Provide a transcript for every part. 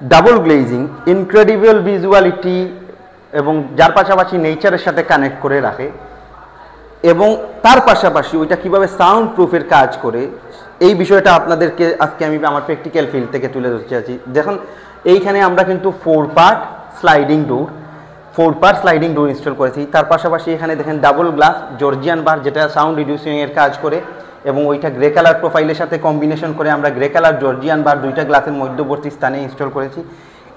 Double glazing incredible ভিজুয়ালিটি এবং যার পাশাপাশি নেচারের সাথে কানেক্ট করে রাখে, এবং তার পাশাপাশি ওইটা কিভাবে সাউন্ড প্রুফের কাজ করে, এই বিষয়টা আপনাদেরকে আজকে আমি আমার প্র্যাকটিক্যাল ফিল্ড থেকে তুলে ধরতে চাচ্ছি। দেখুন এইখানে আমরা কিন্তু 4 পার্ট স্লাইডিং ডোর ইনস্টল করেছি। তার পাশাপাশি এখানে দেখেন ডাবল গ্লাস জর্জিয়ান বার, যেটা সাউন্ড রিডিউসিংয়ের কাজ করে, এবং ওইটা গ্রে কালার প্রোফাইলের সাথে কম্বিনেশন করে আমরা গ্রে কালার জর্জিয়ান বার দুইটা গ্লাসের মধ্যবর্তী স্থানে ইনস্টল করেছি।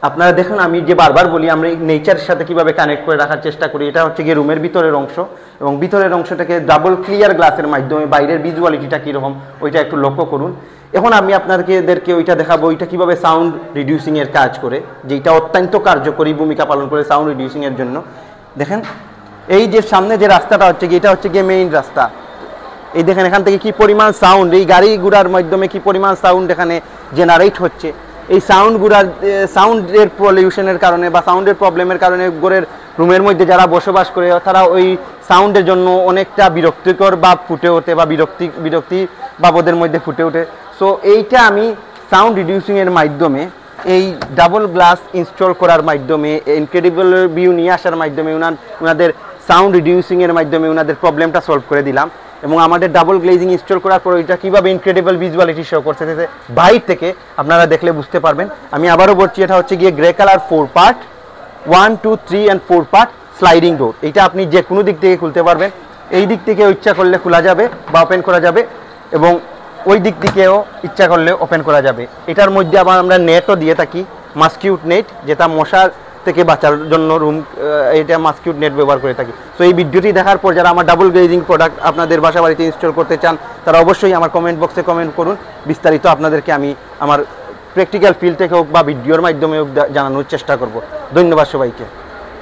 আপনারা দেখুন, আমি যে বারবার বলি আমরা নেচারের সাথে কিভাবে কানেক্ট করে রাখার চেষ্টা করি। এটা হচ্ছে গিয়ে রুমের ভিতরের অংশ, এবং ভিতরের অংশটাকে ডাবল ক্লিয়ার গ্লাসের মাধ্যমে বাইরের ভিজুয়ালিটিটা কীরকম ওইটা একটু লক্ষ্য করুন। এখন আমি আপনাদেরকে ওইটা দেখাবো ওইটা কীভাবে সাউন্ড রিডিউসিংয়ের কাজ করে, যেটা অত্যন্ত কার্যকরী ভূমিকা পালন করে সাউন্ড রিডিউসিংয়ের জন্য। দেখেন এই যে সামনে যে রাস্তাটা হচ্ছে গিয়ে, এটা হচ্ছে গিয়ে মেইন রাস্তা। এই দেখেন এখান থেকে কি পরিমাণ সাউন্ড, এই গাড়ি ঘোড়ার মাধ্যমে কি পরিমাণ সাউন্ড এখানে জেনারেট হচ্ছে। এই সাউন্ডের পলিউশনের কারণে বা সাউন্ডের প্রবলেমের কারণে ঘরের রুমের মধ্যে যারা বসবাস করে তারা ওই সাউন্ডের জন্য অনেকটা বিরক্তিকর ভাব ফুটে ওঠে বা বিরক্তি ভাব ওদের মধ্যে ফুটে ওঠে। সো এইটা আমি সাউন্ড রিডিউসিংয়ের মাধ্যমে, এই ডাবল গ্লাস ইনস্টল করার মাধ্যমে, ইনক্রেডিবল ভিউ নিয়ে আসার মাধ্যমে ওনাদের সাউন্ড রিডিউসিংয়ের মাধ্যমে ওনাদের প্রবলেমটা সলভ করে দিলাম। এবং আমাদের ডাবল গ্লেজিং ইনস্টল করার পর এটা কীভাবে ইনক্রেডিবল ভিজুয়ালিটি শো করছে বাইরে থেকে আপনারা দেখলে বুঝতে পারবেন। আমি আবারও বলছি, এটা হচ্ছে গিয়ে grey colour 4 part 1, 2, 3 and 4 part sliding door. এটা আপনি যে কোনো দিক থেকে খুলতে পারবেন। এই দিক থেকে ইচ্ছা করলে খোলা যাবে বা ওপেন করা যাবে, এবং ওই দিক থেকেও ইচ্ছা করলে ওপেন করা যাবে। এটার মধ্যে আবার আমরা নেটও দিয়ে থাকি, মাস্কিউট নেট, যেটা মশার থেকে বাঁচার জন্য এটা মাস্কিউট নেট ব্যবহার করে থাকি। সো এই ভিডিওটি দেখার পর যারা আমার ডাবল গ্লেজিং প্রোডাক্ট আপনাদের বাসা বাড়িতে ইনস্টল করতে চান তারা অবশ্যই আমার কমেন্ট বক্সে কমেন্ট করুন। বিস্তারিত আপনাদেরকে আমি আমার প্র্যাকটিক্যাল ফিল্ড থেকে হোক বা ভিডিওর মাধ্যমে হোক জানানোর চেষ্টা করব। ধন্যবাদ সবাইকে।